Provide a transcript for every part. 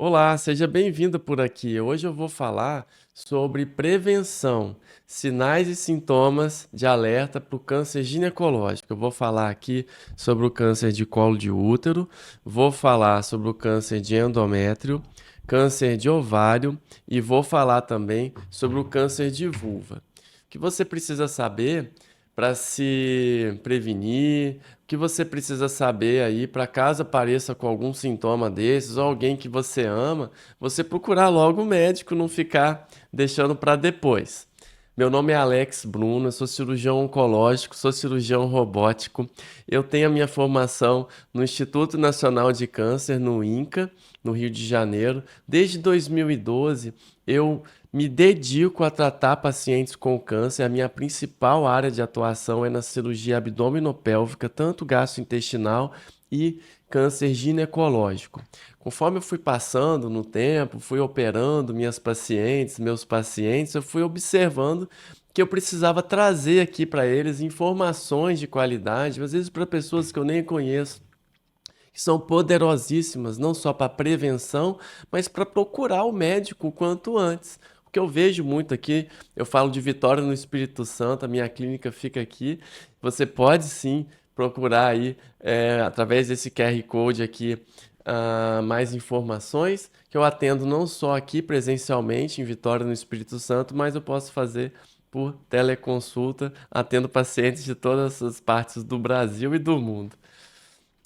Olá, seja bem-vindo por aqui. Hoje eu vou falar sobre prevenção, sinais e sintomas de alerta para o câncer ginecológico. Eu vou falar aqui sobre o câncer de colo de útero, vou falar sobre o câncer de endométrio, câncer de ovário e vou falar também sobre o câncer de vulva. O que você precisa saber para se prevenir, o que você precisa saber aí para caso apareça com algum sintoma desses ou alguém que você ama, você procurar logo o médico, não ficar deixando para depois. Meu nome é Alex Bruno, eu sou cirurgião oncológico, sou cirurgião robótico. Eu tenho a minha formação no Instituto Nacional de Câncer, no INCA, no Rio de Janeiro. Desde 2012, eu me dedico a tratar pacientes com câncer. A minha principal área de atuação é na cirurgia abdominopélvica, tanto gastrointestinal e câncer ginecológico. Conforme eu fui passando no tempo, fui operando minhas pacientes, meus pacientes, eu fui observando que eu precisava trazer aqui para eles informações de qualidade, às vezes para pessoas que eu nem conheço, que são poderosíssimas, não só para prevenção, mas para procurar o médico o quanto antes. O que eu vejo muito aqui, eu falo de Vitória no Espírito Santo, a minha clínica fica aqui. Você pode sim procurar aí, através desse QR Code aqui, mais informações, que eu atendo não só aqui presencialmente em Vitória no Espírito Santo, mas eu posso fazer por teleconsulta, atendo pacientes de todas as partes do Brasil e do mundo.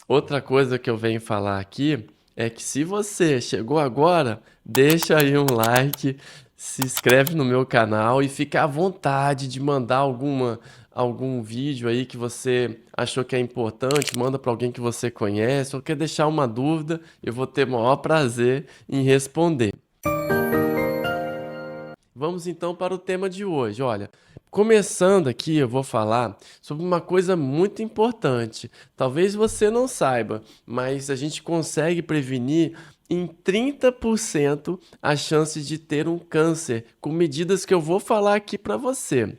Outra coisa que eu venho falar aqui é que se você chegou agora, deixa aí um like, se inscreve no meu canal e fica à vontade de mandar algum vídeo aí que você achou que é importante, manda para alguém que você conhece ou quer deixar uma dúvida, eu vou ter o maior prazer em responder. Vamos então para o tema de hoje. Olha, começando aqui, eu vou falar sobre uma coisa muito importante. Talvez você não saiba, mas a gente consegue prevenir em 30% a chance de ter um câncer com medidas que eu vou falar aqui para você.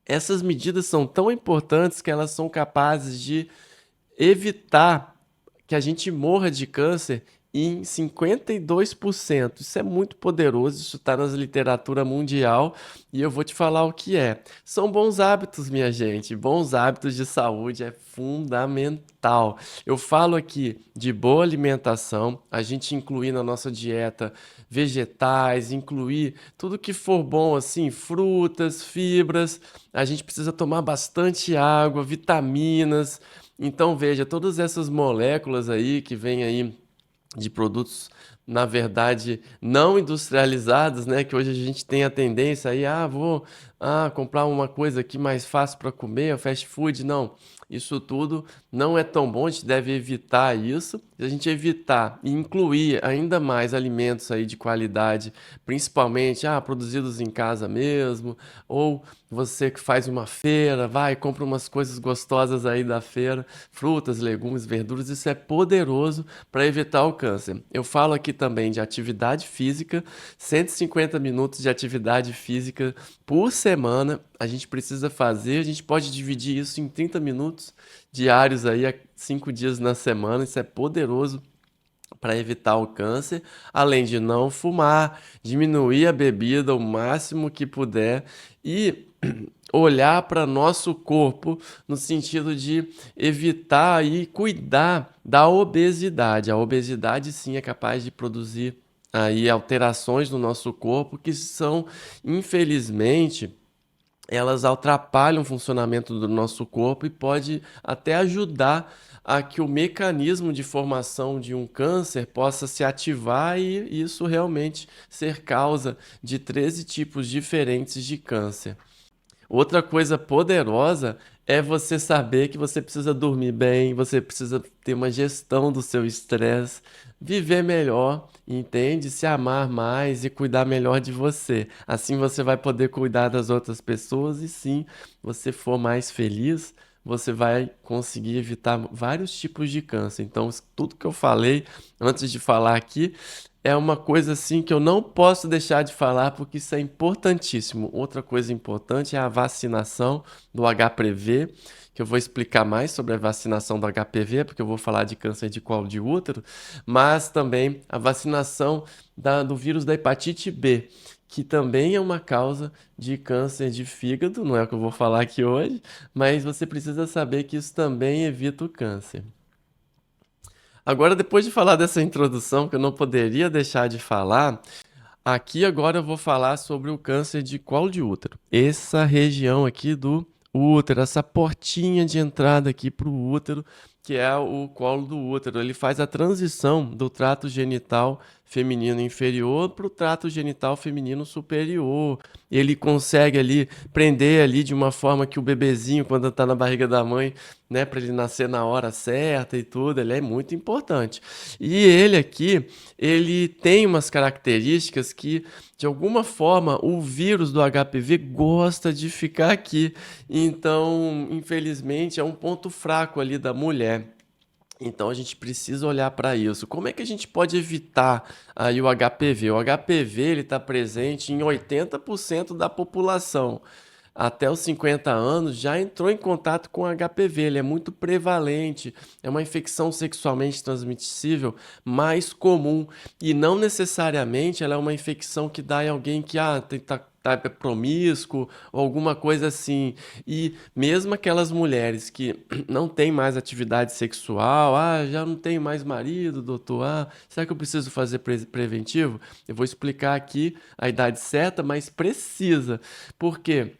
Essas medidas são tão importantes que elas são capazes de evitar que a gente morra de câncer em 52%. Isso é muito poderoso, isso está na literatura mundial e eu vou te falar o que é. São bons hábitos, minha gente. Bons hábitos de saúde é fundamental. Eu falo aqui de boa alimentação, a gente incluir na nossa dieta vegetais, incluir tudo que for bom, assim, frutas, fibras. A gente precisa tomar bastante água, vitaminas. Então veja, todas essas moléculas aí que vêm aí de produtos, na verdade, não industrializados, né? Que hoje a gente tem a tendência aí, vou comprar uma coisa aqui mais fácil para comer, fast food. Não, isso tudo não é tão bom, a gente deve evitar isso. Se a gente evitar e incluir ainda mais alimentos aí de qualidade, principalmente produzidos em casa mesmo, ou você que faz uma feira, vai, compra umas coisas gostosas aí da feira, frutas, legumes, verduras, isso é poderoso para evitar o câncer. Eu falo aqui também de atividade física, 150 minutos de atividade física por semana. A gente precisa fazer, a gente pode dividir isso em 30 minutos diários aí, 5 dias na semana, isso é poderoso para evitar o câncer, além de não fumar, diminuir a bebida o máximo que puder e olhar para nosso corpo no sentido de evitar e cuidar da obesidade. A obesidade sim é capaz de produzir aí alterações no nosso corpo que são, infelizmente, elas atrapalham o funcionamento do nosso corpo e pode até ajudar a que o mecanismo de formação de um câncer possa se ativar e isso realmente ser causa de 13 tipos diferentes de câncer. Outra coisa poderosa é você saber que você precisa dormir bem, você precisa ter uma gestão do seu estresse, viver melhor, entende? Se amar mais e cuidar melhor de você. Assim você vai poder cuidar das outras pessoas e sim, você for mais feliz, você vai conseguir evitar vários tipos de câncer. Então, tudo que eu falei antes de falar aqui é uma coisa assim que eu não posso deixar de falar porque isso é importantíssimo. Outra coisa importante é a vacinação do HPV, que eu vou explicar mais sobre a vacinação do HPV, porque eu vou falar de câncer de colo de útero, mas também a vacinação do vírus da hepatite B, que também é uma causa de câncer de fígado, não é o que eu vou falar aqui hoje, mas você precisa saber que isso também evita o câncer. Agora, depois de falar dessa introdução, que eu não poderia deixar de falar, aqui agora eu vou falar sobre o câncer de colo de útero. Essa região aqui do útero, essa portinha de entrada aqui para o útero, que é o colo do útero. Ele faz a transição do trato genital feminino inferior para o trato genital feminino superior. Ele consegue ali prender ali de uma forma que o bebezinho, quando está na barriga da mãe, né, para ele nascer na hora certa e tudo, ele é muito importante. E ele aqui, ele tem umas características que, de alguma forma, o vírus do HPV gosta de ficar aqui. Então, infelizmente, é um ponto fraco ali da mulher. Então a gente precisa olhar para isso. Como é que a gente pode evitar aí o HPV? O HPV ele está presente em 80% da população. Até os 50 anos já entrou em contato com HPV, ele é muito prevalente, é uma infecção sexualmente transmissível mais comum e não necessariamente ela é uma infecção que dá em alguém que tá promíscuo ou alguma coisa assim. E mesmo aquelas mulheres que não têm mais atividade sexual, já não tenho mais marido, doutor, será que eu preciso fazer preventivo? Eu vou explicar aqui a idade certa, mas precisa. Por quê?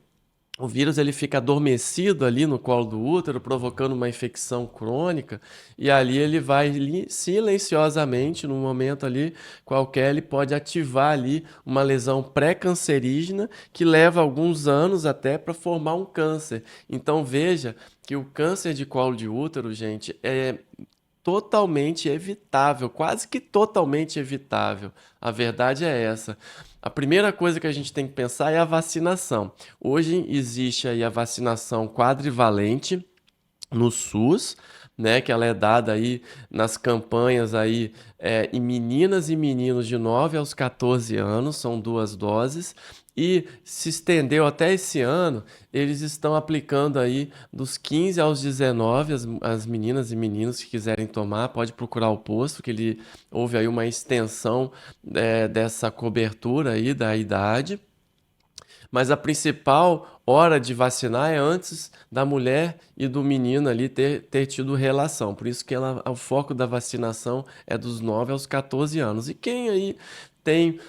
O vírus ele fica adormecido ali no colo do útero, provocando uma infecção crônica, e ali ele vai silenciosamente, num momento ali qualquer, ele pode ativar ali uma lesão pré-cancerígena que leva alguns anos até para formar um câncer. Então veja que o câncer de colo de útero, gente, é totalmente evitável, quase que totalmente evitável. A verdade é essa. A primeira coisa que a gente tem que pensar é a vacinação. Hoje existe aí a vacinação quadrivalente no SUS, né, que ela é dada aí nas campanhas aí em meninas e meninos de 9 aos 14 anos, são 2 doses, e se estendeu até esse ano, eles estão aplicando aí dos 15 aos 19, as meninas e meninos que quiserem tomar, pode procurar o posto, que houve aí uma extensão dessa cobertura aí da idade. Mas a principal hora de vacinar é antes da mulher e do menino ali ter tido relação. Por isso que o foco da vacinação é dos 9 aos 14 anos. E quem aí tem.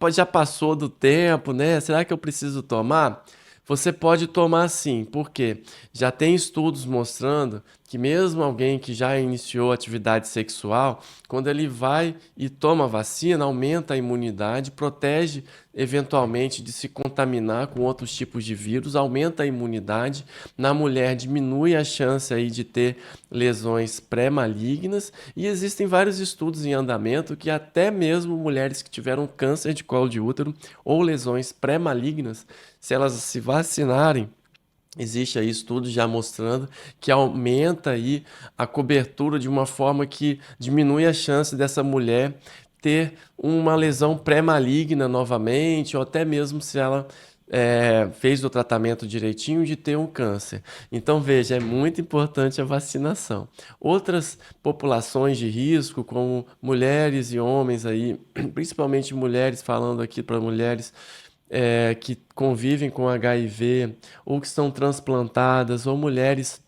Já passou do tempo, né? Será que eu preciso tomar? Você pode tomar sim, porque já tem estudos mostrando que mesmo alguém que já iniciou atividade sexual, quando ele vai e toma vacina, aumenta a imunidade, protege eventualmente de se contaminar com outros tipos de vírus, aumenta a imunidade. Na mulher diminui a chance aí de ter lesões pré-malignas e existem vários estudos em andamento que até mesmo mulheres que tiveram câncer de colo de útero ou lesões pré-malignas, se elas se vacinarem, existe aí estudo já mostrando que aumenta aí a cobertura de uma forma que diminui a chance dessa mulher ter uma lesão pré-maligna novamente, ou até mesmo se ela fez o tratamento direitinho de ter um câncer. Então veja, é muito importante a vacinação. Outras populações de risco, como mulheres e homens aí, principalmente mulheres, falando aqui para mulheres que convivem com HIV ou que são transplantadas ou mulheres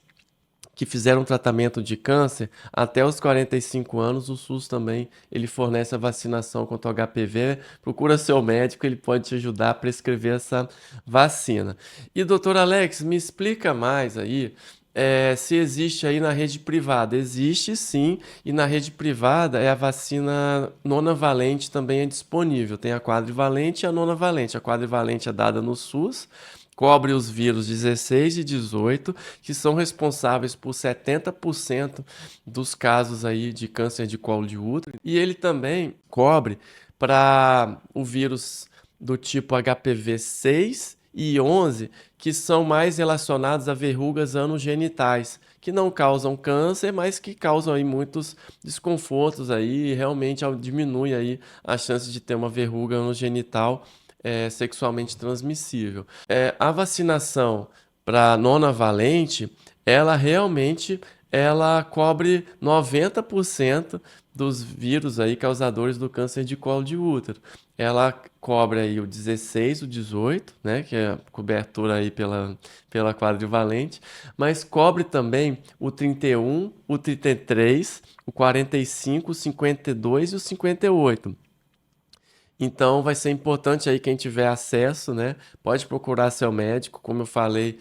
que fizeram tratamento de câncer até os 45 anos, o SUS também ele fornece a vacinação contra o HPV. Procura seu médico, ele pode te ajudar a prescrever essa vacina. E doutor Alex, me explica mais aí se existe aí na rede privada. Existe sim, e na rede privada a vacina nonavalente também é disponível. Tem a quadrivalente e a nonavalente. A quadrivalente é dada no SUS, cobre os vírus 16 e 18, que são responsáveis por 70% dos casos aí de câncer de colo de útero. E ele também cobre para o vírus do tipo HPV 6 e 11, que são mais relacionados a verrugas anogenitais, que não causam câncer, mas que causam aí muitos desconfortos aí, e realmente diminui aí a chance de ter uma verruga anogenital sexualmente transmissível. A vacinação para nona valente, ela realmente ela cobre 90% dos vírus aí causadores do câncer de colo de útero. Ela cobre aí o 16, o 18, né, que é a cobertura aí pela quadrivalente, mas cobre também o 31, o 33, o 45, o 52 e o 58. Então vai ser importante aí quem tiver acesso, né? Pode procurar seu médico, como eu falei,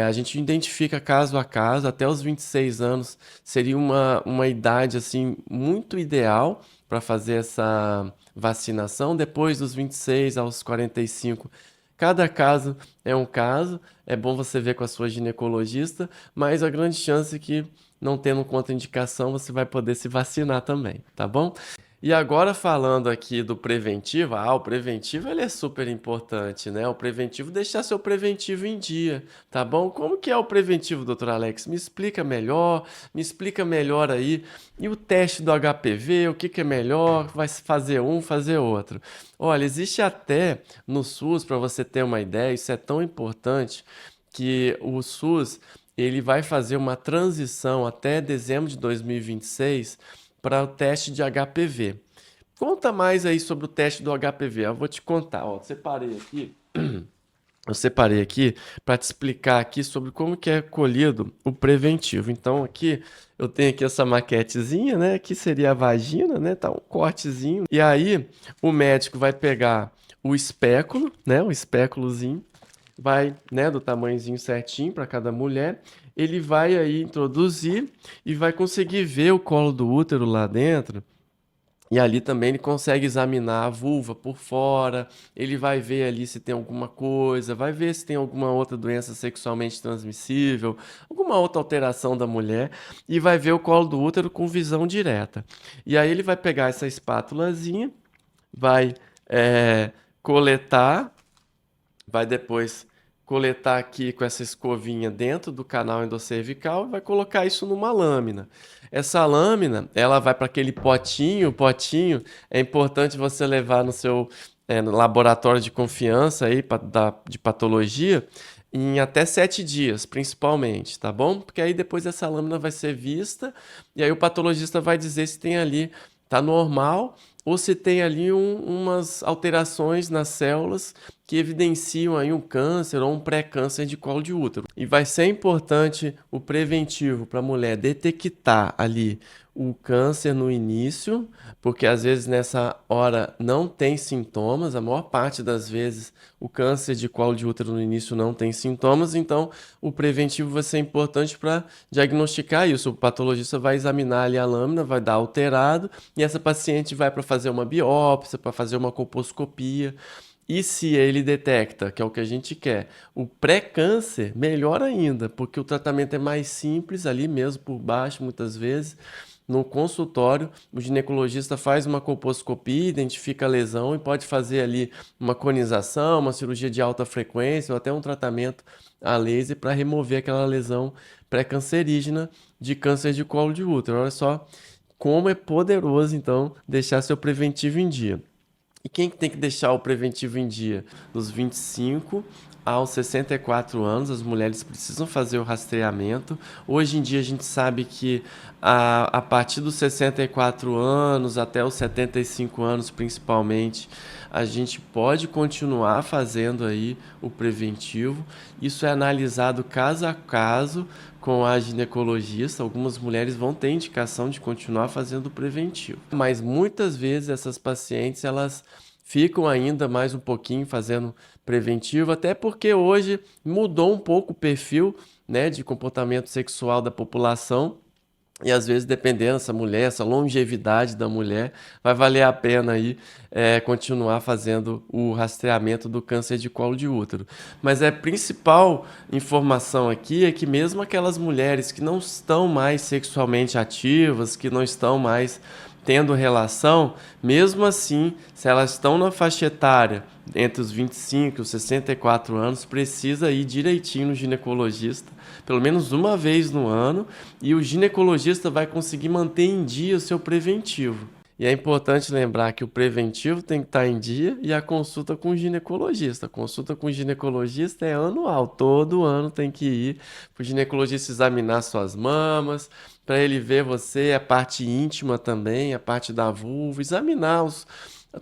a gente identifica caso a caso, até os 26 anos seria uma idade assim muito ideal para fazer essa vacinação. Depois dos 26 aos 45, cada caso é um caso. É bom você ver com a sua ginecologista, mas a grande chance é que não tendo contraindicação você vai poder se vacinar também, tá bom? E agora falando aqui do preventivo, o preventivo ele é super importante, né? O preventivo, deixar seu preventivo em dia, tá bom? Como que é o preventivo, doutor Alex? Me explica melhor aí. E o teste do HPV, o que que é melhor? Vai fazer um, fazer outro. Olha, existe até no SUS, para você ter uma ideia, isso é tão importante que o SUS ele vai fazer uma transição até dezembro de 2026 para o teste de HPV. Conta mais aí sobre o teste do HPV. Eu vou te contar, ó, eu separei aqui para te explicar aqui sobre como que é colhido o preventivo. Então aqui eu tenho aqui essa maquetezinha, né? Aqui seria a vagina, né? Tá um cortezinho. E aí o médico vai pegar o espéculo, né? O espéculozinho, vai, né, do tamanhozinho certinho para cada mulher. Ele vai aí introduzir e vai conseguir ver o colo do útero lá dentro. E ali também ele consegue examinar a vulva por fora, ele vai ver ali se tem alguma coisa, vai ver se tem alguma outra doença sexualmente transmissível, alguma outra alteração da mulher, e vai ver o colo do útero com visão direta. E aí ele vai pegar essa espátulazinha, vai coletar, vai depois coletar aqui com essa escovinha dentro do canal endoscervical e vai colocar isso numa lâmina. Essa lâmina, ela vai para aquele potinho, o potinho é importante você levar no seu no laboratório de confiança aí, de patologia, em até 7 dias, principalmente, tá bom? Porque aí depois essa lâmina vai ser vista e aí o patologista vai dizer se tem ali, tá normal, ou se tem ali umas alterações nas células que evidenciam aí um câncer ou um pré-câncer de colo de útero. E vai ser importante o preventivo para a mulher detectar ali o câncer no início, porque às vezes nessa hora não tem sintomas, a maior parte das vezes o câncer de colo de útero no início não tem sintomas, então o preventivo vai ser importante para diagnosticar isso. O patologista vai examinar ali a lâmina, vai dar alterado, e essa paciente vai para fazer uma biópsia, para fazer uma colposcopia. E se ele detecta, que é o que a gente quer, o pré-câncer, melhor ainda, porque o tratamento é mais simples ali mesmo por baixo, muitas vezes. No consultório, o ginecologista faz uma colposcopia, identifica a lesão e pode fazer ali uma conização, uma cirurgia de alta frequência ou até um tratamento a laser para remover aquela lesão pré-cancerígena de câncer de colo de útero. Olha só como é poderoso, então, deixar seu preventivo em dia. E quem que tem que deixar o preventivo em dia? Dos 25 aos 64 anos, as mulheres precisam fazer o rastreamento. Hoje em dia a gente sabe que a partir dos 64 anos até os 75 anos principalmente, a gente pode continuar fazendo aí o preventivo. Isso é analisado caso a caso com a ginecologista. Algumas mulheres vão ter indicação de continuar fazendo o preventivo, mas muitas vezes essas pacientes elas ficam ainda mais um pouquinho fazendo preventivo, até porque hoje mudou um pouco o perfil, né, de comportamento sexual da população. E às vezes, dependendo dessa mulher, essa longevidade da mulher, vai valer a pena aí continuar fazendo o rastreamento do câncer de colo de útero. Mas a principal informação aqui é que mesmo aquelas mulheres que não estão mais sexualmente ativas, que não estão mais tendo relação, mesmo assim, se elas estão na faixa etária entre os 25 e os 64 anos, precisa ir direitinho no ginecologista, pelo menos uma vez no ano, e o ginecologista vai conseguir manter em dia o seu preventivo. E é importante lembrar que o preventivo tem que estar em dia e a consulta com o ginecologista. A consulta com o ginecologista é anual, todo ano tem que ir para o ginecologista examinar suas mamas, para ele ver você, a parte íntima também, a parte da vulva, examinar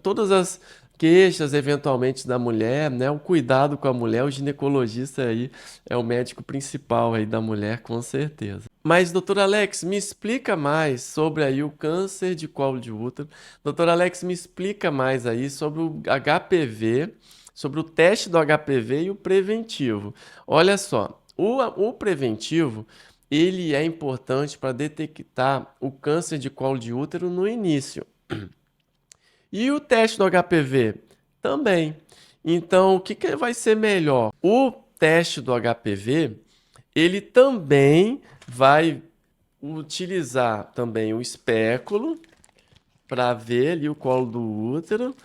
todas as queixas eventualmente da mulher, né? O cuidado com a mulher, o ginecologista aí é o médico principal aí da mulher, com certeza. Mas, doutor Alex, me explica mais sobre aí o câncer de colo de útero. Doutor Alex, me explica mais aí sobre o HPV, sobre o teste do HPV e o preventivo. Olha só, o preventivo, ele é importante para detectar o câncer de colo de útero no início. E o teste do HPV? Também. Então, o que vai ser melhor? O teste do HPV, ele também vai utilizar também o espéculo para ver ali o colo do útero.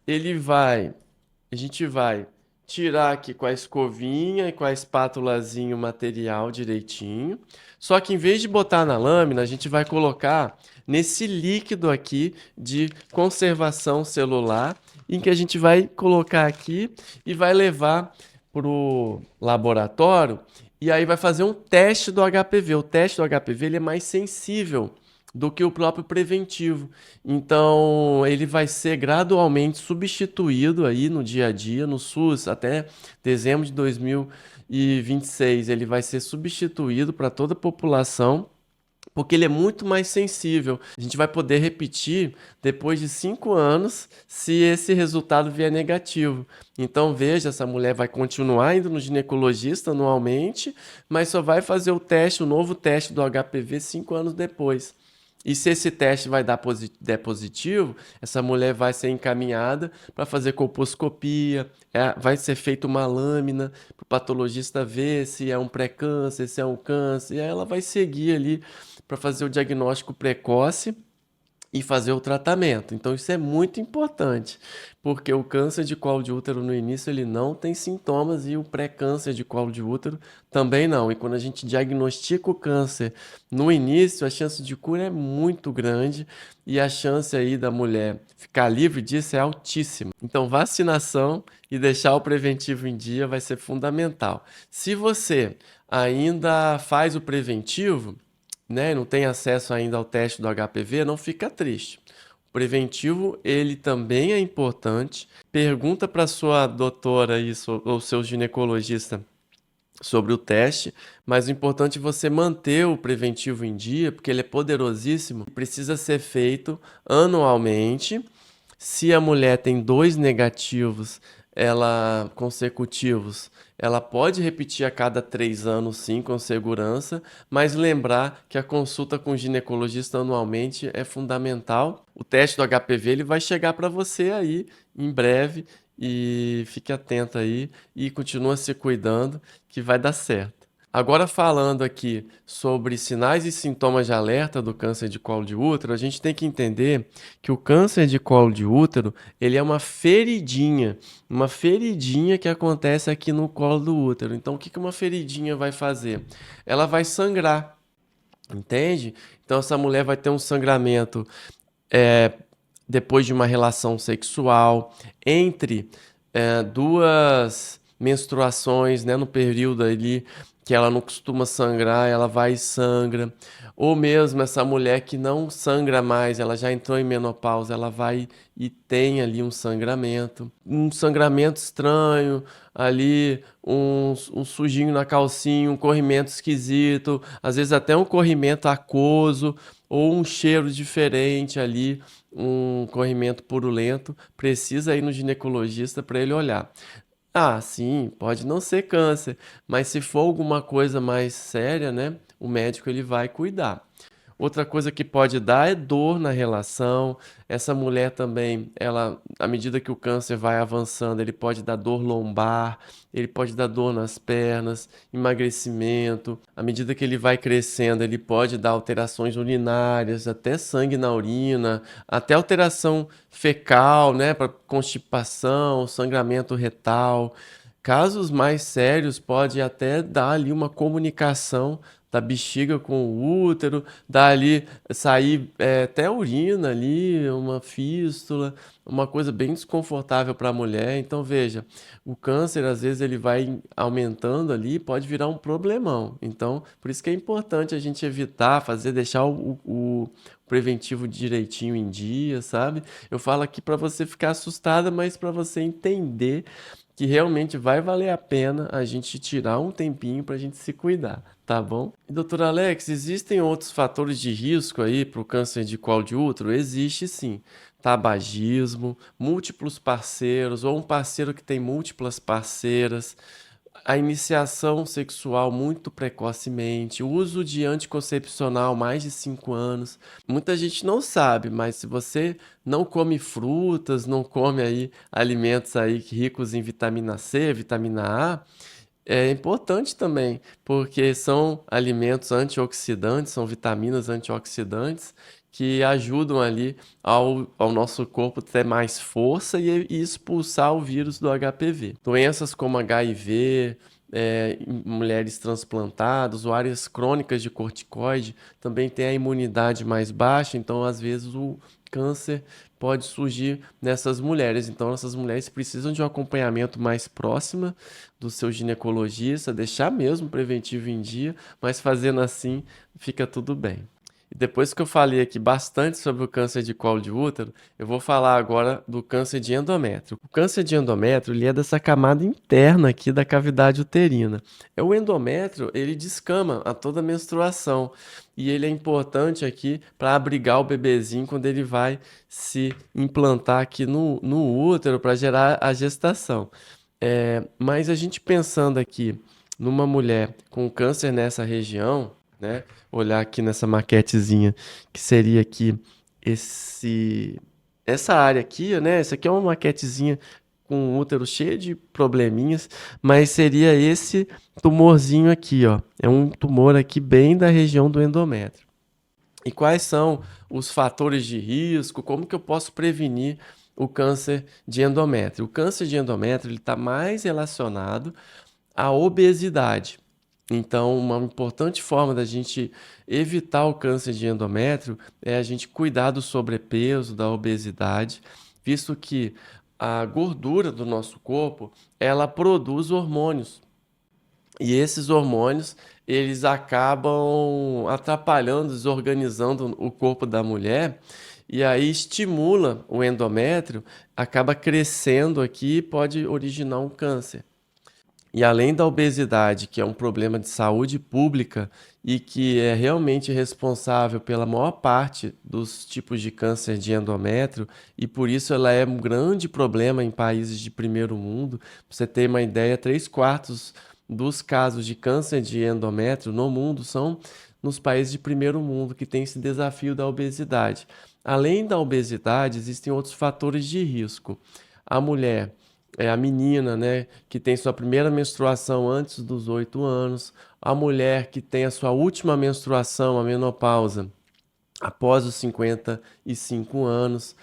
A gente vai tirar aqui com a escovinha e com a espátulazinha o material direitinho. Só que em vez de botar na lâmina, a gente vai colocar nesse líquido aqui de conservação celular, em que a gente vai colocar aqui e vai levar para o laboratório e aí vai fazer um teste do HPV. O teste do HPV ele é mais sensível do que o próprio preventivo. Então, ele vai ser gradualmente substituído aí no dia a dia, no SUS, até dezembro de 2026. Ele vai ser substituído para toda a população, porque ele é muito mais sensível. A gente vai poder repetir depois de 5 anos se esse resultado vier negativo. Então, veja, essa mulher vai continuar indo no ginecologista anualmente, mas só vai fazer o novo teste do HPV 5 anos depois. E se esse teste der positivo, essa mulher vai ser encaminhada para fazer colposcopia, vai ser feita uma lâmina para o patologista ver se é um pré-câncer, se é um câncer, e aí ela vai seguir ali para fazer o diagnóstico precoce e fazer o tratamento. Então isso é muito importante, porque o câncer de colo de útero no início ele não tem sintomas e o pré-câncer de colo de útero também não. E quando a gente diagnostica o câncer no início, a chance de cura é muito grande e a chance aí da mulher ficar livre disso é altíssima. Então vacinação e deixar o preventivo em dia vai ser fundamental. Se você ainda faz o preventivo, né, não tem acesso ainda ao teste do HPV, não fica triste. O preventivo, ele também é importante. Pergunta para sua doutora isso, ou seu ginecologista sobre o teste, mas o importante é você manter o preventivo em dia, porque ele é poderosíssimo, precisa ser feito anualmente. Se a mulher tem 2 negativos, consecutivos, ela pode repetir a cada 3 anos, sim, com segurança, mas lembrar que a consulta com o ginecologista anualmente é fundamental. O teste do HPV ele vai chegar para você aí em breve e fique atento aí e continua se cuidando que vai dar certo. Agora falando aqui sobre sinais e sintomas de alerta do câncer de colo de útero, a gente tem que entender que o câncer de colo de útero, ele é uma feridinha que acontece aqui no colo do útero. Então, o que uma feridinha vai fazer? Ela vai sangrar, entende? Então, essa mulher vai ter um sangramento é, depois de uma relação sexual, entre duas menstruações, né, no período ali que ela não costuma sangrar, ela vai e sangra. Ou mesmo essa mulher que não sangra mais, ela já entrou em menopausa, ela vai e tem ali um sangramento estranho, ali um sujinho na calcinha, um corrimento esquisito, às vezes até um corrimento aquoso ou um cheiro diferente ali, um corrimento purulento, precisa ir no ginecologista para ele olhar. Ah, sim, pode não ser câncer, mas se for alguma coisa mais séria, né, o médico ele vai cuidar. Outra coisa que pode dar é dor na relação. Essa mulher também, ela, à medida que o câncer vai avançando, ele pode dar dor lombar, ele pode dar dor nas pernas, emagrecimento. À medida que ele vai crescendo, ele pode dar alterações urinárias, até sangue na urina, até alteração fecal, né, para constipação, sangramento retal. Casos mais sérios pode até dar ali uma comunicação da bexiga com o útero, dali sair até urina ali, uma fístula, uma coisa bem desconfortável para a mulher. Então, veja, o câncer, às vezes, ele vai aumentando ali, pode virar um problemão. Então, por isso que é importante a gente evitar, deixar o preventivo direitinho em dia, sabe? Eu falo aqui para você ficar assustada, mas para você entender que realmente vai valer a pena a gente tirar um tempinho para a gente se cuidar, tá bom? E, doutor Alex, existem outros fatores de risco aí para o câncer de colo de útero? Existe sim. Tabagismo, múltiplos parceiros ou um parceiro que tem múltiplas parceiras, a iniciação sexual muito precocemente, o uso de anticoncepcional mais de 5 anos. Muita gente não sabe, mas se você não come frutas, não come aí alimentos aí ricos em vitamina C, vitamina A, é importante também, porque são alimentos antioxidantes, são vitaminas antioxidantes que ajudam ali ao nosso corpo ter mais força e expulsar o vírus do HPV. Doenças como HIV, em mulheres transplantadas, usuárias crônicas de corticoide, também têm a imunidade mais baixa, então às vezes o câncer pode surgir nessas mulheres. Então essas mulheres precisam de um acompanhamento mais próximo do seu ginecologista, deixar mesmo o preventivo em dia, mas fazendo assim fica tudo bem. E depois que eu falei aqui bastante sobre o câncer de colo de útero, eu vou falar agora do câncer de endométrio. O câncer de endométrio, ele é dessa camada interna aqui da cavidade uterina. O endométrio, ele descama a toda menstruação e ele é importante aqui para abrigar o bebezinho quando ele vai se implantar aqui no útero para gerar a gestação. Mas a gente pensando aqui numa mulher com câncer nessa região, né? Olhar aqui nessa maquetezinha, que seria aqui esse, essa área aqui, né? Essa aqui é uma maquetezinha com um útero cheio de probleminhas, mas seria esse tumorzinho aqui, ó. É um tumor aqui bem da região do endométrio. E quais são os fatores de risco? Como que eu posso prevenir o câncer de endométrio? O câncer de endométrio ele está mais relacionado à obesidade. Então, uma importante forma da gente evitar o câncer de endométrio é a gente cuidar do sobrepeso, da obesidade, visto que a gordura do nosso corpo, ela produz hormônios. E esses hormônios, eles acabam atrapalhando, desorganizando o corpo da mulher, e aí estimula o endométrio, acaba crescendo aqui e pode originar um câncer. E além da obesidade, que é um problema de saúde pública e que é realmente responsável pela maior parte dos tipos de câncer de endométrio, e por isso ela é um grande problema em países de primeiro mundo. Pra você ter uma ideia, 3/4 dos casos de câncer de endométrio no mundo são nos países de primeiro mundo que tem esse desafio da obesidade. Além da obesidade, existem outros fatores de risco. A mulher a menina, né, que tem sua primeira menstruação antes dos 8 anos, a mulher que tem a sua última menstruação, a menopausa, após os 55 anos,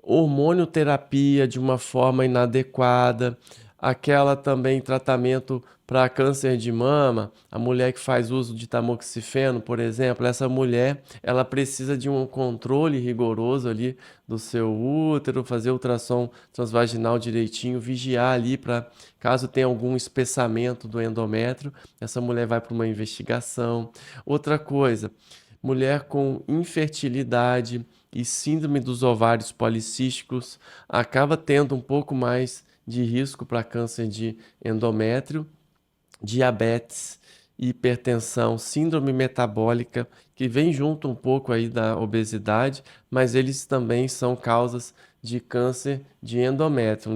hormonioterapia de uma forma inadequada, aquela também tratamento para câncer de mama, a mulher que faz uso de tamoxifeno, por exemplo, essa mulher, ela precisa de um controle rigoroso ali do seu útero, fazer ultrassom transvaginal direitinho, vigiar ali para caso tenha algum espessamento do endométrio, essa mulher vai para uma investigação. Outra coisa, mulher com infertilidade e síndrome dos ovários policísticos acaba tendo um pouco mais de risco para câncer de endométrio, diabetes, hipertensão, síndrome metabólica, que vem junto um pouco aí da obesidade, mas eles também são causas de câncer de endométrio,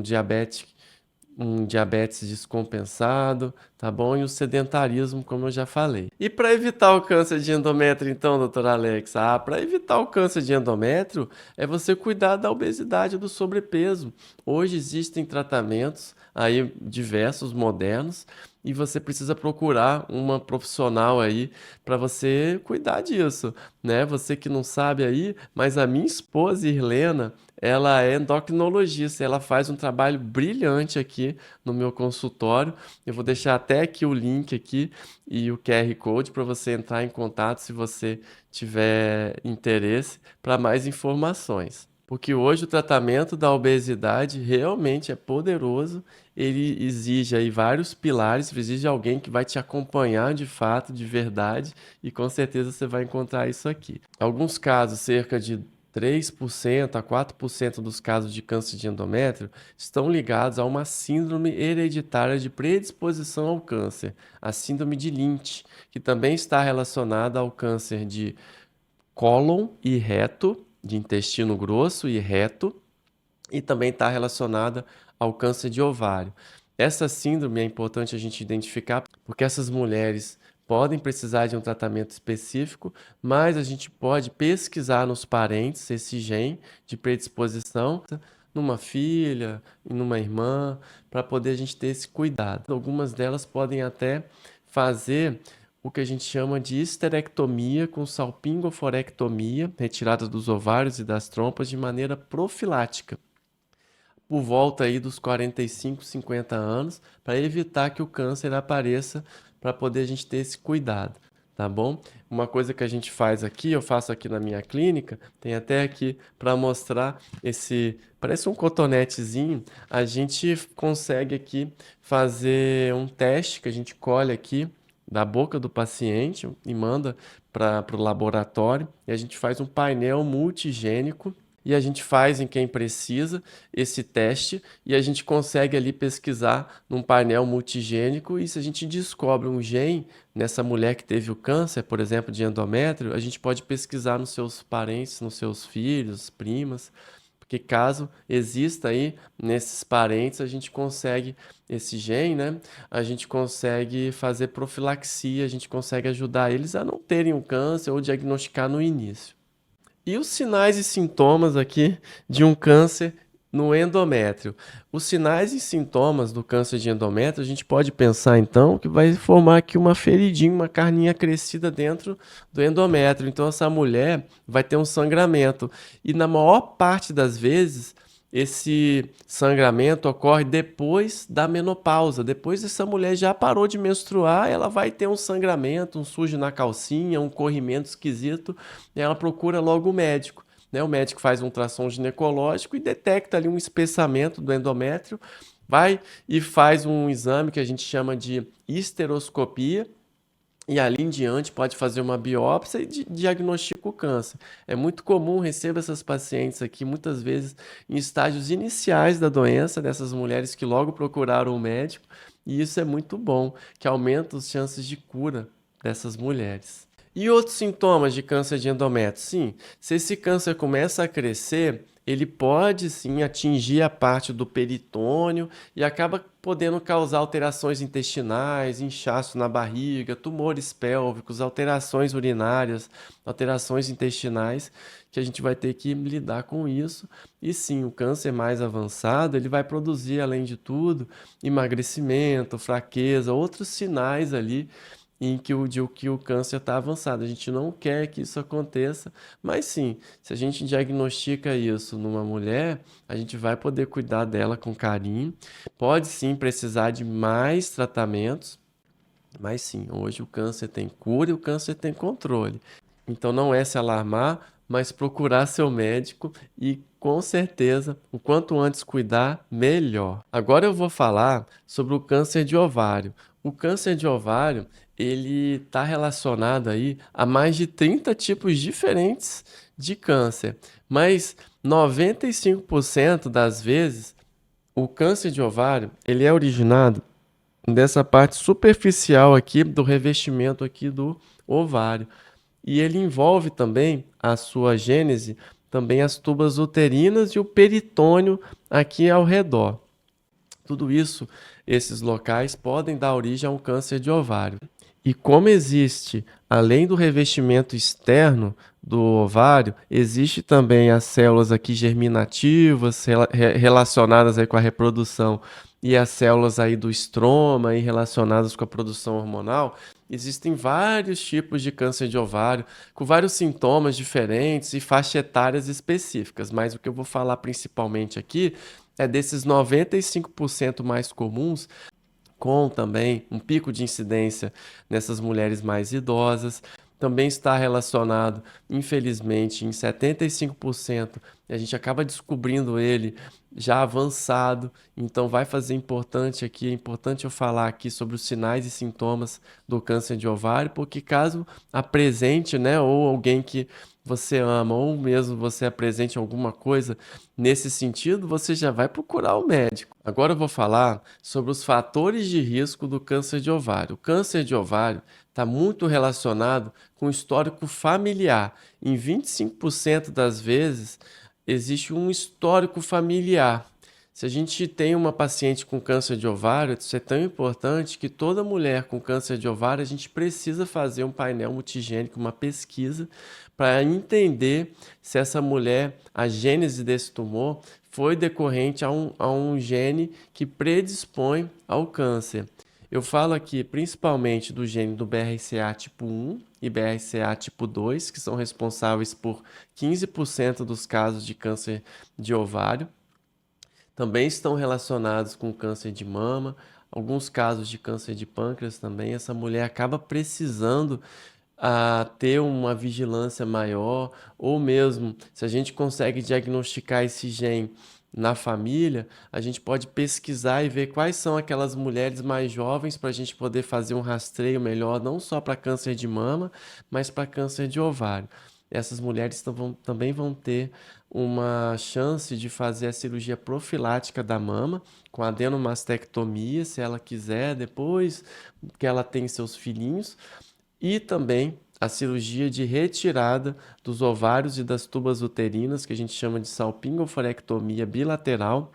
um diabetes descompensado, tá bom? E o sedentarismo, como eu já falei. E para evitar o câncer de endométrio, então, doutor Alex? Para evitar o câncer de endométrio é você cuidar da obesidade e do sobrepeso. Hoje existem tratamentos aí diversos, modernos, e você precisa procurar uma profissional aí para você cuidar disso, né? Você que não sabe aí, mas a minha esposa, Irlena, ela é endocrinologista, ela faz um trabalho brilhante aqui no meu consultório. Eu vou deixar até até aqui o link aqui e o QR Code para você entrar em contato se você tiver interesse para mais informações. Porque hoje o tratamento da obesidade realmente é poderoso, ele exige aí vários pilares, exige alguém que vai te acompanhar de fato, de verdade, e com certeza você vai encontrar isso aqui. Alguns casos, cerca de 3% a 4% dos casos de câncer de endométrio estão ligados a uma síndrome hereditária de predisposição ao câncer, a síndrome de Lynch, que também está relacionada ao câncer de cólon e reto, de intestino grosso e reto, e também está relacionada ao câncer de ovário. Essa síndrome é importante a gente identificar porque essas mulheres podem precisar de um tratamento específico, mas a gente pode pesquisar nos parentes esse gene de predisposição numa filha, numa irmã, para poder a gente ter esse cuidado. Algumas delas podem até fazer o que a gente chama de histerectomia com salpingoforectomia, retirada dos ovários e das trompas de maneira profilática, por volta aí dos 45, 50 anos, para evitar que o câncer apareça, para poder a gente ter esse cuidado, tá bom? Uma coisa que a gente faz aqui, eu faço aqui na minha clínica, tem até aqui para mostrar esse, parece um cotonetezinho, a gente consegue aqui fazer um teste que a gente colhe aqui da boca do paciente e manda para o laboratório, e a gente faz um painel multigênico e a gente faz em quem precisa esse teste e a gente consegue ali pesquisar num painel multigênico e se a gente descobre um gene nessa mulher que teve o câncer, por exemplo, de endométrio, a gente pode pesquisar nos seus parentes, nos seus filhos, primas, porque caso exista aí nesses parentes, a gente consegue esse gene, né? A gente consegue fazer profilaxia, a gente consegue ajudar eles a não terem o câncer ou diagnosticar no início. E os sinais e sintomas aqui de um câncer no endométrio? Os sinais e sintomas do câncer de endométrio, a gente pode pensar então que vai formar aqui uma feridinha, uma carninha crescida dentro do endométrio. Então essa mulher vai ter um sangramento e na maior parte das vezes esse sangramento ocorre depois da menopausa. Depois essa mulher já parou de menstruar, ela vai ter um sangramento, um sujo na calcinha, um corrimento esquisito, e ela procura logo o médico. Né? O médico faz um ultrassom ginecológico e detecta ali um espessamento do endométrio, vai e faz um exame que a gente chama de histeroscopia, e ali em diante pode fazer uma biópsia e diagnostica o câncer. É muito comum receber essas pacientes aqui, muitas vezes em estágios iniciais da doença, dessas mulheres que logo procuraram o médico, e isso é muito bom, que aumenta as chances de cura dessas mulheres. E outros sintomas de câncer de endométrio? Sim, se esse câncer começa a crescer, ele pode sim atingir a parte do peritônio e acaba podendo causar alterações intestinais, inchaço na barriga, tumores pélvicos, alterações urinárias, alterações intestinais, que a gente vai ter que lidar com isso. E sim, o câncer mais avançado, ele vai produzir, além de tudo, emagrecimento, fraqueza, outros sinais ali em que o câncer está avançado. A gente não quer que isso aconteça, mas sim, se a gente diagnostica isso numa mulher, a gente vai poder cuidar dela com carinho. Pode sim precisar de mais tratamentos, mas sim, hoje o câncer tem cura e o câncer tem controle. Então não é se alarmar, mas procurar seu médico e com certeza, o quanto antes cuidar, melhor. Agora eu vou falar sobre o câncer de ovário. O câncer de ovário, ele está relacionado aí a mais de 30 tipos diferentes de câncer, mas 95% das vezes o câncer de ovário, ele é originado dessa parte superficial aqui do revestimento aqui do ovário. E ele envolve também a sua gênese, também as tubas uterinas e o peritônio aqui ao redor. Tudo isso, esses locais podem dar origem a um câncer de ovário. E como existe, além do revestimento externo do ovário, existe também as células aqui germinativas relacionadas aí com a reprodução e as células aí do estroma aí relacionadas com a produção hormonal. Existem vários tipos de câncer de ovário, com vários sintomas diferentes e faixas etárias específicas, mas o que eu vou falar principalmente aqui é desses 95% mais comuns, com também um pico de incidência nessas mulheres mais idosas. Também está relacionado, infelizmente, em 75%, a gente acaba descobrindo ele já avançado, então vai fazer importante aqui, é importante eu falar aqui sobre os sinais e sintomas do câncer de ovário, porque caso apresente, né, ou alguém que você ama, ou mesmo você apresente alguma coisa nesse sentido, você já vai procurar o médico. Agora eu vou falar sobre os fatores de risco do câncer de ovário. O câncer de ovário está muito relacionado com o histórico familiar. Em 25% das vezes, existe um histórico familiar. Se a gente tem uma paciente com câncer de ovário, isso é tão importante que toda mulher com câncer de ovário, a gente precisa fazer um painel multigênico, uma pesquisa, para entender se essa mulher, a gênese desse tumor, foi decorrente a um gene que predispõe ao câncer. Eu falo aqui principalmente do gene do BRCA tipo 1 e BRCA tipo 2, que são responsáveis por 15% dos casos de câncer de ovário. Também estão relacionados com câncer de mama, alguns casos de câncer de pâncreas também. Essa mulher acaba precisando ter uma vigilância maior, ou mesmo se a gente consegue diagnosticar esse gene na família, a gente pode pesquisar e ver quais são aquelas mulheres mais jovens para a gente poder fazer um rastreio melhor, não só para câncer de mama, mas para câncer de ovário. Essas mulheres também vão ter uma chance de fazer a cirurgia profilática da mama, com adenomastectomia, se ela quiser, depois que ela tem seus filhinhos, e também a cirurgia de retirada dos ovários e das tubas uterinas, que a gente chama de salpingoforectomia bilateral.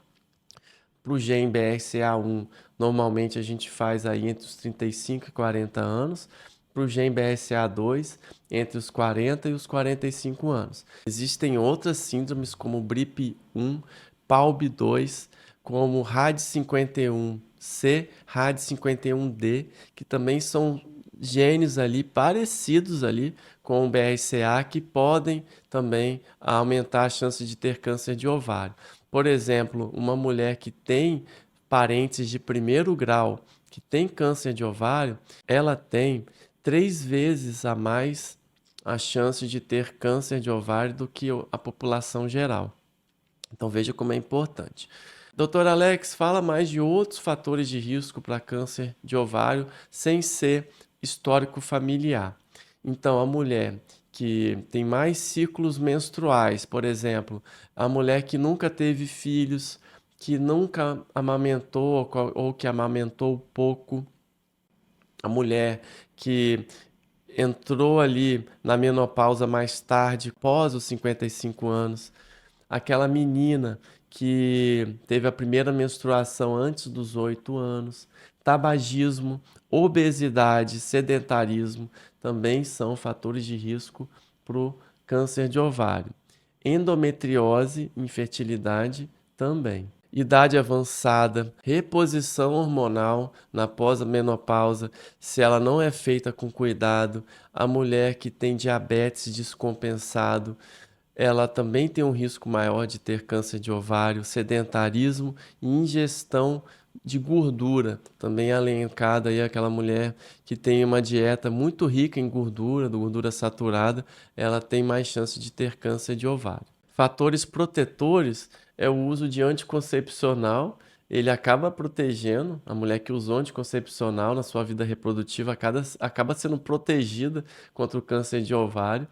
Para o gene BRCA1, normalmente a gente faz aí entre os 35 e 40 anos. Para o gene BRCA2, entre os 40 e os 45 anos. Existem outras síndromes como BRIP1, PALB2, como RAD51C, RAD51D, que também são genes ali parecidos ali com o BRCA que podem também aumentar a chance de ter câncer de ovário. Por exemplo, uma mulher que tem parentes de primeiro grau que tem câncer de ovário, ela tem 3 vezes a mais a chance de ter câncer de ovário do que a população geral. Então veja como é importante. Doutor Alex, fala mais de outros fatores de risco para câncer de ovário sem ser histórico familiar. Então, a mulher que tem mais ciclos menstruais, por exemplo, a mulher que nunca teve filhos, que nunca amamentou ou que amamentou pouco, a mulher que entrou ali na menopausa mais tarde, pós os 55 anos, aquela menina que teve a primeira menstruação antes dos 8 anos, tabagismo, obesidade, sedentarismo também são fatores de risco para o câncer de ovário. Endometriose, infertilidade também. Idade avançada, reposição hormonal na pós-menopausa, se ela não é feita com cuidado, a mulher que tem diabetes descompensado, ela também tem um risco maior de ter câncer de ovário, sedentarismo e ingestão de gordura. Também é elencada aí aquela mulher que tem uma dieta muito rica em gordura, gordura saturada, ela tem mais chance de ter câncer de ovário. Fatores protetores é o uso de anticoncepcional. Ele acaba protegendo, a mulher que usou anticoncepcional na sua vida reprodutiva acaba sendo protegida contra o câncer de ovário.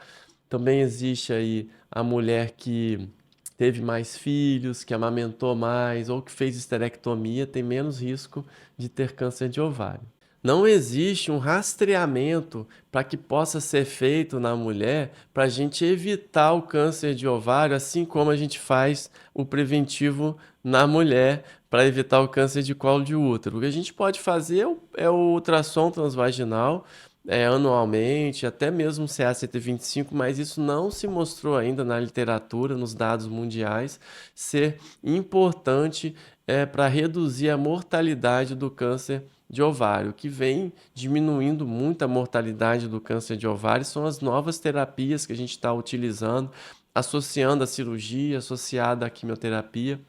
Também existe aí a mulher que teve mais filhos, que amamentou mais ou que fez esterectomia, tem menos risco de ter câncer de ovário. Não existe um rastreamento para que possa ser feito na mulher para a gente evitar o câncer de ovário, assim como a gente faz o preventivo na mulher para evitar o câncer de colo de útero. O que a gente pode fazer é o ultrassom transvaginal, anualmente, até mesmo o CA-125, mas isso não se mostrou ainda na literatura, nos dados mundiais, ser importante para reduzir a mortalidade do câncer de ovário. O que vem diminuindo muito a mortalidade do câncer de ovário são as novas terapias que a gente está utilizando, associando a cirurgia, associada à quimioterapia,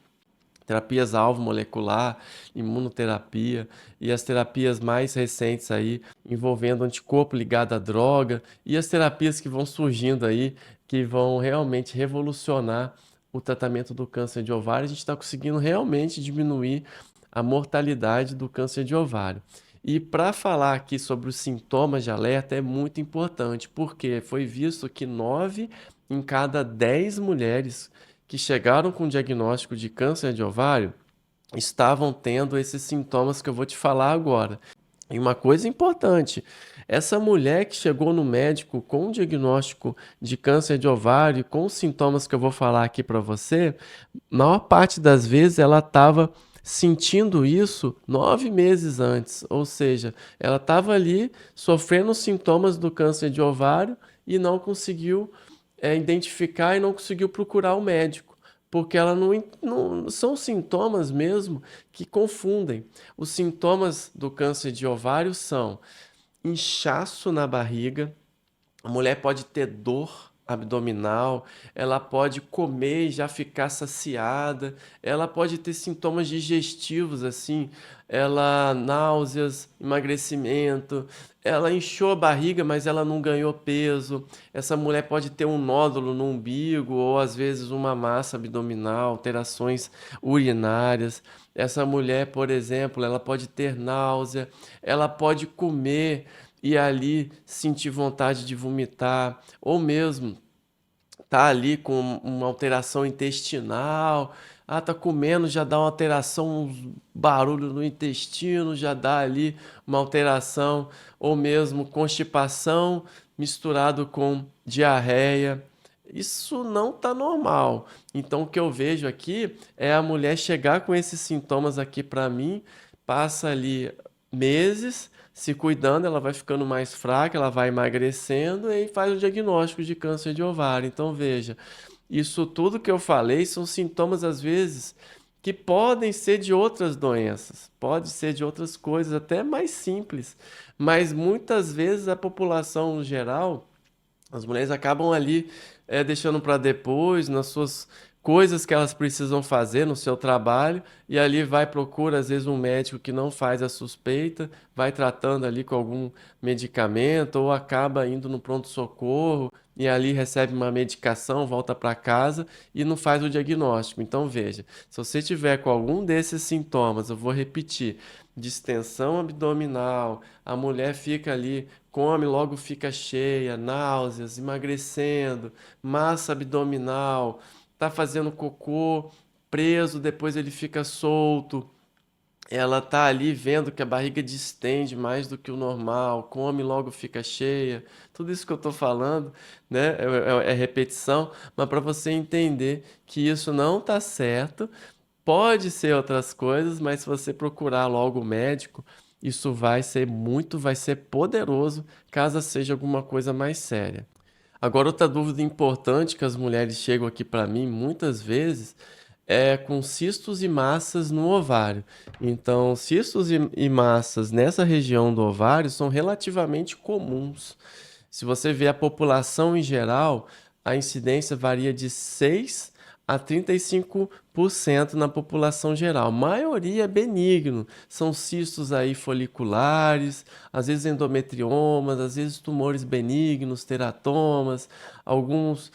terapias alvo molecular, imunoterapia e as terapias mais recentes aí envolvendo anticorpo ligado à droga e as terapias que vão surgindo aí que vão realmente revolucionar o tratamento do câncer de ovário. A gente está conseguindo realmente diminuir a mortalidade do câncer de ovário. E para falar aqui sobre os sintomas de alerta é muito importante, porque foi visto que 9 em cada 10 mulheres que chegaram com diagnóstico de câncer de ovário estavam tendo esses sintomas que eu vou te falar agora. E uma coisa importante, essa mulher que chegou no médico com o diagnóstico de câncer de ovário, com os sintomas que eu vou falar aqui para você, maior parte das vezes ela estava sentindo isso 9 meses antes, ou seja, ela estava ali sofrendo os sintomas do câncer de ovário e não conseguiu identificar e não conseguiu procurar o médico, porque ela não são sintomas mesmo que confundem. Os sintomas do câncer de ovário são inchaço na barriga, a mulher pode ter dor abdominal, ela pode comer e já ficar saciada, ela pode ter sintomas digestivos assim, ela náuseas, emagrecimento, ela inchou a barriga, mas ela não ganhou peso. Essa mulher pode ter um nódulo no umbigo ou às vezes uma massa abdominal, alterações urinárias. Essa mulher, por exemplo, ela pode ter náusea, ela pode comer e ali sentir vontade de vomitar, ou mesmo tá ali com uma alteração intestinal, tá comendo, já dá uma alteração, um barulho no intestino, já dá ali uma alteração, ou mesmo constipação misturado com diarreia. Isso não tá normal. Então o que eu vejo aqui é a mulher chegar com esses sintomas aqui para mim, passa ali meses se cuidando, ela vai ficando mais fraca, ela vai emagrecendo e faz o diagnóstico de câncer de ovário. Então, veja, isso tudo que eu falei são sintomas, às vezes, que podem ser de outras doenças, pode ser de outras coisas, até mais simples, mas muitas vezes a população no geral, as mulheres acabam ali deixando para depois, nas suas coisas que elas precisam fazer no seu trabalho, e ali vai procura às vezes um médico que não faz a suspeita, vai tratando ali com algum medicamento ou acaba indo no pronto-socorro e ali recebe uma medicação, volta para casa e não faz o diagnóstico. Então veja, se você tiver com algum desses sintomas, eu vou repetir, distensão abdominal, a mulher fica ali, come, logo fica cheia, náuseas, emagrecendo, massa abdominal, tá fazendo cocô, preso, depois ele fica solto. Ela tá ali vendo que a barriga distende mais do que o normal, come, logo fica cheia. Tudo isso que eu tô falando, né, é repetição, mas para você entender que isso não tá certo, pode ser outras coisas, mas se você procurar logo o médico, isso vai ser poderoso, caso seja alguma coisa mais séria. Agora, outra dúvida importante que as mulheres chegam aqui para mim muitas vezes é com cistos e massas no ovário. Então, cistos e massas nessa região do ovário são relativamente comuns. Se você vê a população em geral, a incidência varia de 6 a 35% na população geral. A maioria é benigno, são cistos aí foliculares, às vezes endometriomas, às vezes tumores benignos, teratomas, alguns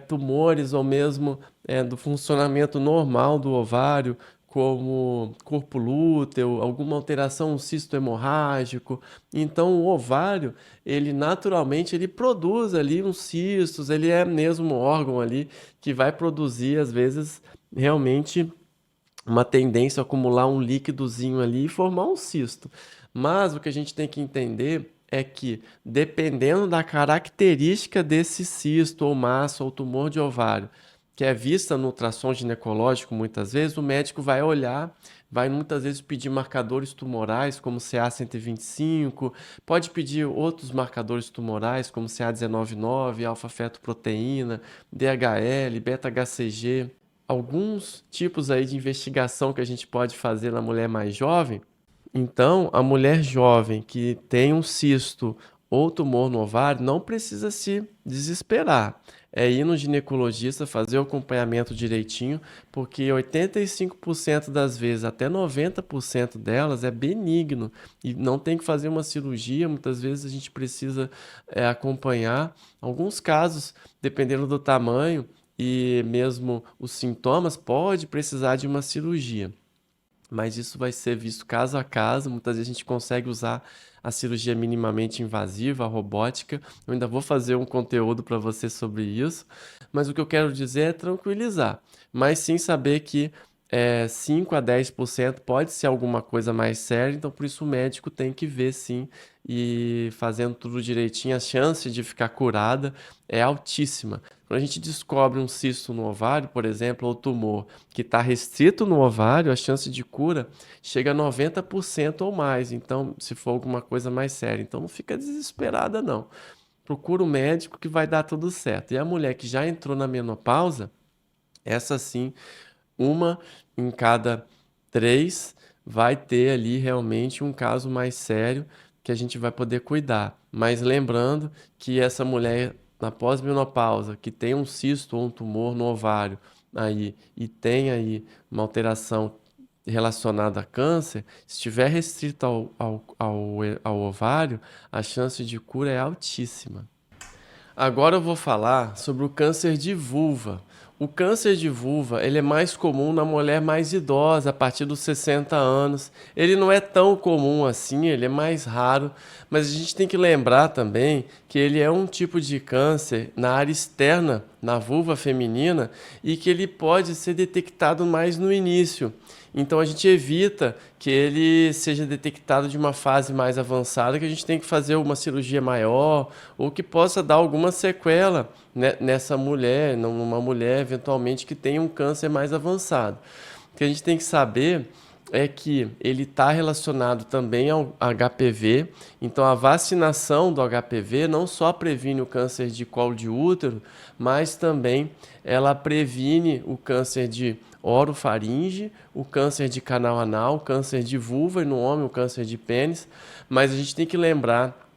tumores ou mesmo do funcionamento normal do ovário, como corpo lúteo, alguma alteração, um cisto hemorrágico. Então, o ovário, ele naturalmente ele produz ali uns cistos, ele é mesmo um órgão ali que vai produzir, às vezes, realmente uma tendência a acumular um líquidozinho ali e formar um cisto. Mas o que a gente tem que entender é que, dependendo da característica desse cisto ou massa ou tumor de ovário, que é vista no ultrassom ginecológico muitas vezes, o médico vai olhar, vai muitas vezes pedir marcadores tumorais, como CA125, pode pedir outros marcadores tumorais, como CA199, alfa-fetoproteína, DHL, beta-HCG, alguns tipos aí de investigação que a gente pode fazer na mulher mais jovem. Então, a mulher jovem que tem um cisto ou tumor no ovário não precisa se desesperar. é ir no ginecologista, fazer o acompanhamento direitinho, porque 85% das vezes, até 90% delas é benigno e não tem que fazer uma cirurgia. Muitas vezes a gente precisa acompanhar. Alguns casos, dependendo do tamanho e mesmo os sintomas, pode precisar de uma cirurgia, mas isso vai ser visto caso a caso. Muitas vezes a gente consegue usar a cirurgia minimamente invasiva, a robótica. Eu ainda vou fazer um conteúdo para você sobre isso, mas o que eu quero dizer é tranquilizar, mas sim saber que 5 a 10% pode ser alguma coisa mais séria, então por isso o médico tem que ver sim, e fazendo tudo direitinho, a chance de ficar curada é altíssima. Quando a gente descobre um cisto no ovário, por exemplo, ou tumor que está restrito no ovário, a chance de cura chega a 90% ou mais. Então, se for alguma coisa mais séria, então não fica desesperada, não. Procura o médico que vai dar tudo certo. E a mulher que já entrou na menopausa, essa sim, uma em cada três vai ter ali realmente um caso mais sério que a gente vai poder cuidar. Mas lembrando que essa mulher na pós-menopausa que tem um cisto ou um tumor no ovário aí e tem aí uma alteração relacionada a câncer, se estiver restrito ao ovário, a chance de cura é altíssima. Agora eu vou falar sobre o câncer de vulva. O câncer de vulva, ele é mais comum na mulher mais idosa, a partir dos 60 anos. Ele não é tão comum assim, ele é mais raro, mas a gente tem que lembrar também que ele é um tipo de câncer na área externa, na vulva feminina, e que ele pode ser detectado mais no início. Então a gente evita que ele seja detectado de uma fase mais avançada, que a gente tem que fazer uma cirurgia maior ou que possa dar alguma sequela, né, nessa mulher, numa mulher eventualmente que tenha um câncer mais avançado. O que a gente tem que saber é que ele está relacionado também ao HPV. Então a vacinação do HPV não só previne o câncer de colo de útero, mas também ela previne o câncer de orofaringe, o câncer de canal anal, o câncer de vulva e no homem o câncer de pênis. Mas a gente tem que lembrar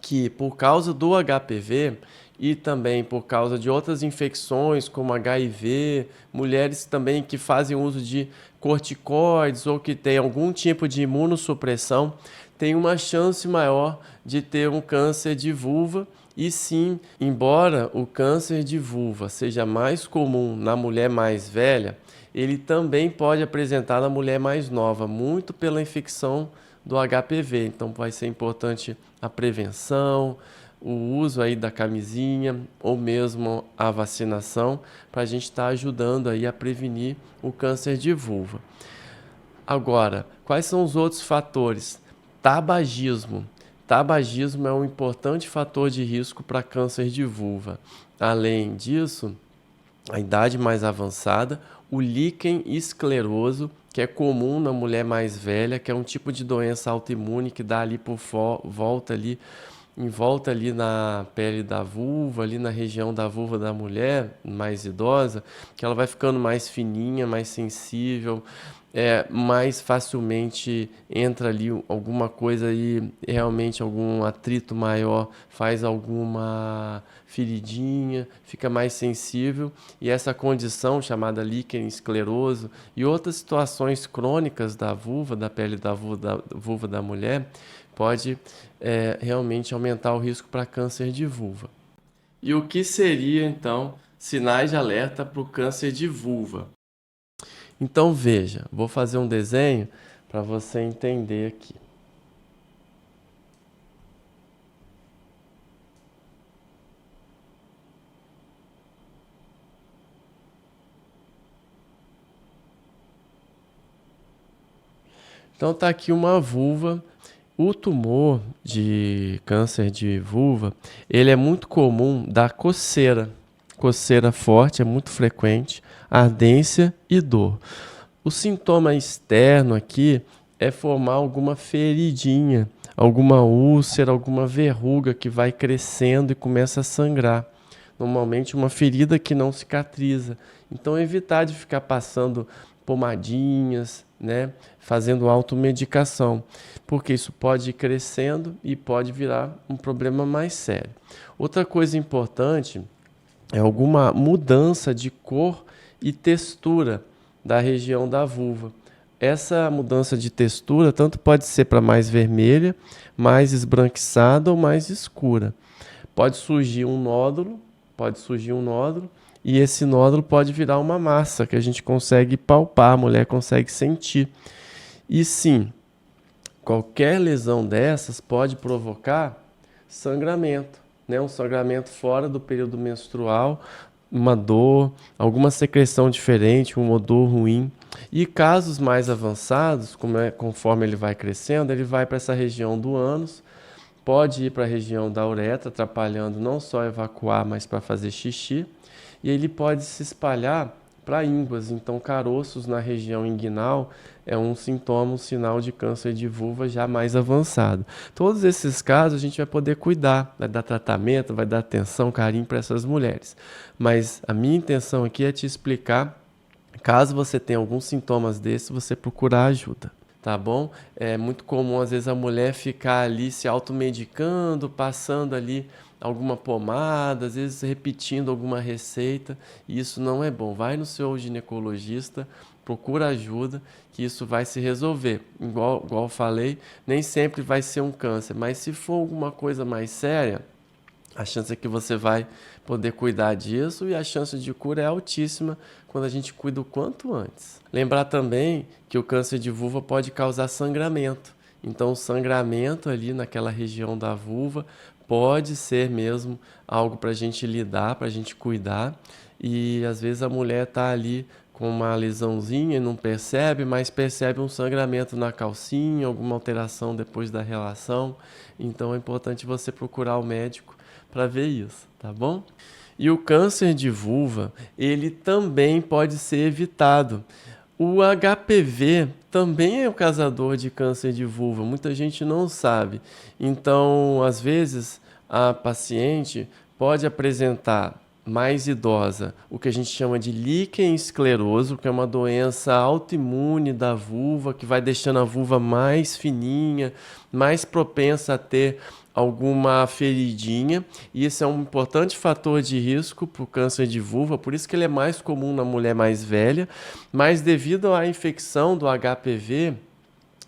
que por causa do HPV e também por causa de outras infecções como HIV, mulheres também que fazem uso de corticoides ou que têm algum tipo de imunossupressão, tem uma chance maior de ter um câncer de vulva. E sim, embora o câncer de vulva seja mais comum na mulher mais velha, ele também pode apresentar na mulher mais nova, muito pela infecção do HPV. Então vai ser importante a prevenção, o uso aí da camisinha ou mesmo a vacinação para a gente estar ajudando aí a prevenir o câncer de vulva. Agora, quais são os outros fatores? Tabagismo. Tabagismo é um importante fator de risco para câncer de vulva. Além disso, a idade mais avançada, o líquen escleroso, que é comum na mulher mais velha, que é um tipo de doença autoimune que dá ali por volta ali, em volta ali na pele da vulva, ali na região da vulva da mulher mais idosa, que ela vai ficando mais fininha, mais sensível, mais facilmente entra ali alguma coisa aí, realmente algum atrito maior, faz alguma feridinha, fica mais sensível, e essa condição chamada líquen escleroso e outras situações crônicas da vulva, da pele da vulva da mulher, pode realmente aumentar o risco para câncer de vulva. E o que seria então sinais de alerta para o câncer de vulva? Então veja, vou fazer um desenho para você entender aqui. Então tá aqui uma vulva. O tumor de câncer de vulva, ele é muito comum da coceira. Coceira forte é muito frequente, ardência e dor. O sintoma externo aqui é formar alguma feridinha, alguma úlcera, alguma verruga que vai crescendo e começa a sangrar. Normalmente uma ferida que não cicatriza. Então evitar de ficar passando pomadinhas, né, fazendo automedicação, porque isso pode ir crescendo e pode virar um problema mais sério. Outra coisa importante é alguma mudança de cor e textura da região da vulva. Essa mudança de textura tanto pode ser para mais vermelha, mais esbranquiçada ou mais escura. Pode surgir um nódulo, e esse nódulo pode virar uma massa que a gente consegue palpar, a mulher consegue sentir. E sim, qualquer lesão dessas pode provocar sangramento, né? Um sangramento fora do período menstrual, uma dor, alguma secreção diferente, um odor ruim. E casos mais avançados, conforme ele vai crescendo, ele vai para essa região do ânus, pode ir para a região da uretra, atrapalhando não só evacuar, mas para fazer xixi. E ele pode se espalhar para ínguas, então caroços na região inguinal é um sintoma, um sinal de câncer de vulva já mais avançado. Todos esses casos a gente vai poder cuidar, vai dar tratamento, vai dar atenção, carinho para essas mulheres. Mas a minha intenção aqui é te explicar, caso você tenha alguns sintomas desses, você procurar ajuda. Tá bom? É muito comum, às vezes, a mulher ficar ali se automedicando, passando ali alguma pomada, às vezes repetindo alguma receita, e isso não é bom. Vai no seu ginecologista, procura ajuda, que isso vai se resolver. Igual eu falei, nem sempre vai ser um câncer, mas se for alguma coisa mais séria, a chance é que você vai poder cuidar disso e a chance de cura é altíssima quando a gente cuida o quanto antes. Lembrar também que o câncer de vulva pode causar sangramento. Então, o sangramento ali naquela região da vulva pode ser mesmo algo para a gente lidar, para a gente cuidar. E às vezes a mulher está ali com uma lesãozinha e não percebe, mas percebe um sangramento na calcinha, alguma alteração depois da relação. Então é importante você procurar o médico para ver isso, tá bom? E o câncer de vulva, ele também pode ser evitado. O HPV também é o causador de câncer de vulva, muita gente não sabe. Então, às vezes, a paciente pode apresentar mais idosa, o que a gente chama de líquen escleroso, que é uma doença autoimune da vulva, que vai deixando a vulva mais fininha, mais propensa a ter alguma feridinha, e isso é um importante fator de risco para o câncer de vulva, por isso que ele é mais comum na mulher mais velha, mas devido à infecção do HPV,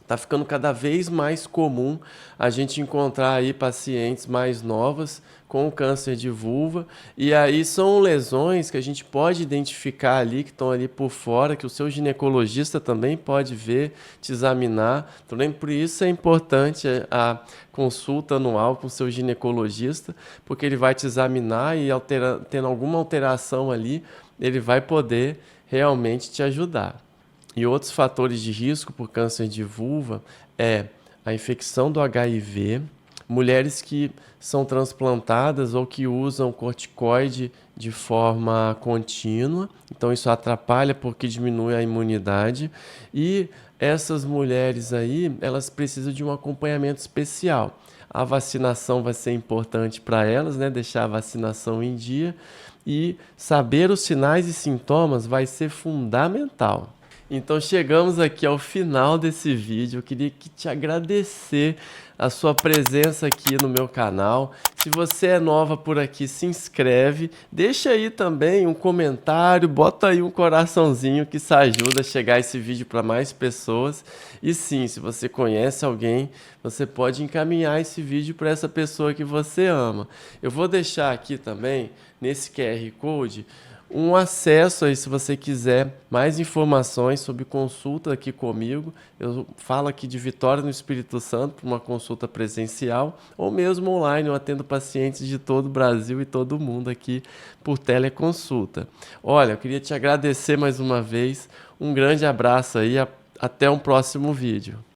está ficando cada vez mais comum a gente encontrar aí pacientes mais novas com câncer de vulva, e aí são lesões que a gente pode identificar ali, que estão ali por fora, que o seu ginecologista também pode ver, te examinar. Também por isso é importante a consulta anual com o seu ginecologista, porque ele vai te examinar e tendo alguma alteração ali, ele vai poder realmente te ajudar. E outros fatores de risco por câncer de vulva é a infecção do HIV, mulheres que são transplantadas ou que usam corticoide de forma contínua, então isso atrapalha porque diminui a imunidade, e essas mulheres aí, elas precisam de um acompanhamento especial. A vacinação vai ser importante para elas, né? Deixar a vacinação em dia, e saber os sinais e sintomas vai ser fundamental. Então chegamos aqui ao final desse vídeo. Eu queria te agradecer a sua presença aqui no meu canal. Se você é nova por aqui, se inscreve, deixa aí também um comentário, bota aí um coraçãozinho, que isso ajuda a chegar esse vídeo para mais pessoas. E sim, se você conhece alguém, você pode encaminhar esse vídeo para essa pessoa que você ama. Eu vou deixar aqui também, nesse QR Code, um acesso aí, se você quiser mais informações sobre consulta aqui comigo. Eu falo aqui de Vitória, no Espírito Santo, para uma consulta presencial, ou mesmo online. Eu atendo pacientes de todo o Brasil e todo o mundo aqui por teleconsulta. Olha, eu queria te agradecer mais uma vez, um grande abraço aí, até um próximo vídeo.